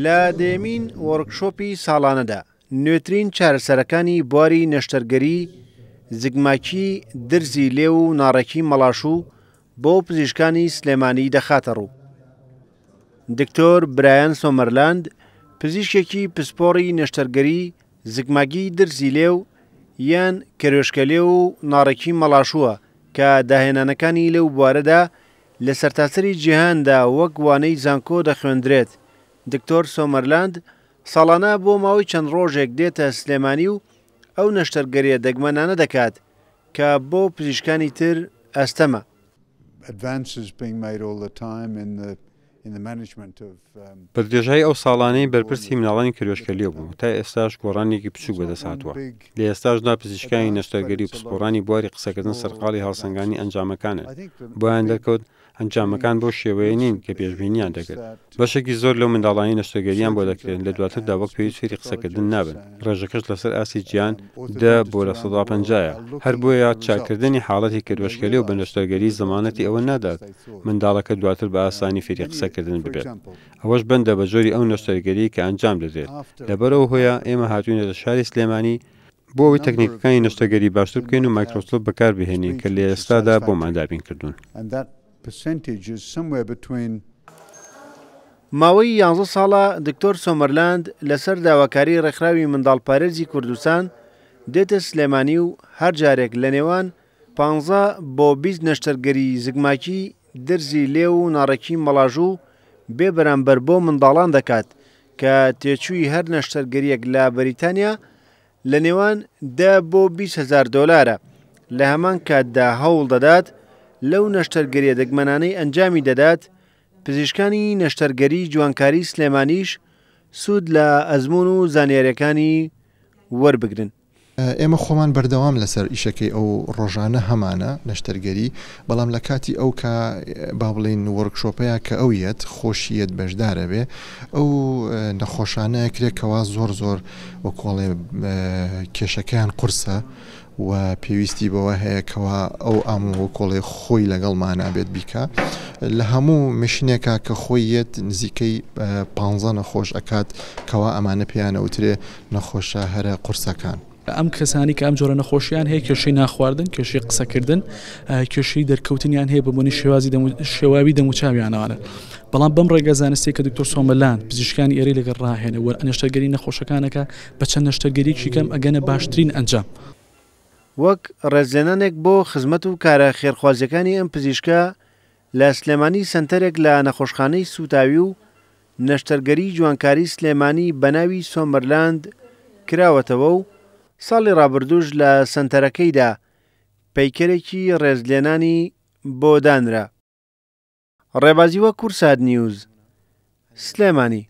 لە دێمین وەرکشۆپی ساڵانەدا نوێترین چارەسەرەکانی بواری نەشتەرگەری زگماکی درزی لێ و ناڕێکی مەڵاشوو بۆ پزیشکانی سلێمانی دەخاتە ڕوو. دکتۆر برایان سۆمەرلاند پزیشکێکی پسپۆڕی نەشتەرگەری زگماگی درزی لێو یان کەروێشکەلێ و ناڕێکی مەڵاشووە کە داهێنانەکانی لەو بوارەدا لە سەرتاسەری جیهاندا وەک وانەی زانکۆ دەخوێندرێت. دکتۆر سۆمەرلاند ساڵانە بۆ ماوەی چەند ڕۆژێک دێتە سلێمانی و ئەو نەشتەرگەریە دەگمەنانە دەکات کە بۆ پزیشکانی تر ئەستەمە. بەدرێژایی ئەو ساڵانەی بەرپرسی مناڵانی کەروێشکەلێ بوو تا ئێستاش گۆڕانێکی بچووک بەدەسهاتووە. لە ئێستاشدا پزیشکانی نەشتەرگەری و پسپۆڕانی بواری قسەکردن سەرقاڵی هەڵسەنگانی ئەنجامەکانن. بۆیان دەرکەوت ئەنجامەکان بۆ شێوەیە نین کە پێشبینیان دەکرد. بەشێکی زۆر لەو منداڵانی نەشتەرگەریان بۆ دەکرێن لە دواتردا وەک پێویست فێری قسەکردن نابن. ڕێژەکەش لەسەر ئاسی گیان 10/150ە. هەر بۆیە چاکردنی حاڵەتی کەروێشکەلێ و بە نەشتەرگەری زەمانەتی ئەوە نادات منداڵەکە دواتر بە ئاسانی فێری قسەکردن ببێت. ئەوەش بەندە بە جۆری ئەو نەشتەرگەری کە ئەنجام دەدرێت. لەبەرەوە هۆیە ئێمە هاتووینەتە شاری سلێمانی بۆ ئەوەی تەکنیکەکانی نەشتەرگەری باشتر بکەین و مایکرۆسکۆپ بەکاربهێنین کە لە ئێستادا بۆمان دابین کردوون. ماوەی 11 ساڵە دکتۆر سۆمەرلاند لەسەر داواکاری ڕێکخراوی منداڵپارێزی کوردستان دێتە سلێمانی و هەر جارێک لە نێوان 15 بۆ 20 نەشتەرگەری زگماکی درزی لێ و ناڕێکی مەڵاژوو بێ بەرامبەر بۆ منداڵان دەکات کە تێچووی هەر نەشتەرگەریەک لە بەریتانیا لە نێوان 10 بۆ 20,000 دۆلارە. لە هەمان کاتدا هەوڵ دەدات لەو نەشتەرگەریە دەگمەنانەی ئەنجامی دەدات پزیشکانی نەشتەرگەری جوانکاری سلێمانیش سوود لە ئەزمون و زانیاریەکانی وەربگرن. ئێمە خۆمان بەردەوام لەسەر ئیشەکەی ئەو ڕۆژانە هەمانە نەشتەرگەری، بەڵام لە کاتی ئەو کە با بڵێن وەرکشۆپەیە کە ئەویەت خۆشیەت بەشدارە بێ ئەو نەخۆشانە کرێکەوە زۆر وە کۆڵێ کێشەکەیان قورسە و پێویستی بەوە هەیەکەوە ئەو ئامۆ کۆڵێ خۆی لەگەڵمانە بێت بیکە لە هەموو مشنێکە کە خۆیەت نزیکەی 15 نەخۆش ئەکات کەوا ئەمانە پێیانە وترێ نەخۆشە هەرە قورسەکان. ئەم کەسانی کە ئەم جۆرە نەخۆشیان هەیە کێشەی ناخواردن، کێشەی قسەکردن، کێشەی دەرکەوتنیان هەیە بەبوونی شێواوی دەموچاویانەوانە. بەڵام بەم ڕێگە زانستی کە دکتۆر سۆمەرلاند پزیشکانی ئێرەی لەگەڵ ڕاهێنە و نەشتەرگەری نەخۆشەکانەکە بە چەند نەشتەرگەریەکی کەم ئەگەنە باشترین ئەنجام. وەک ڕێزلێنانێک بۆ خزمەت و کارە خێرخوازیەکانی ئەم پزیشکە لە سلێمانی سنتەرێک لە نەخۆشخانەی سوتاوی و نەشتەرگەری جوانکاری سلێمانی بەناوی سۆمەرلاند کراوەتەوە و ساڵی ڕابردووش لە سنتەرەکەیدا پەیکەرێکی ڕێزلێنانی بۆ دانرا. ڕێبازیوە کورسات نیوز سلێمانی.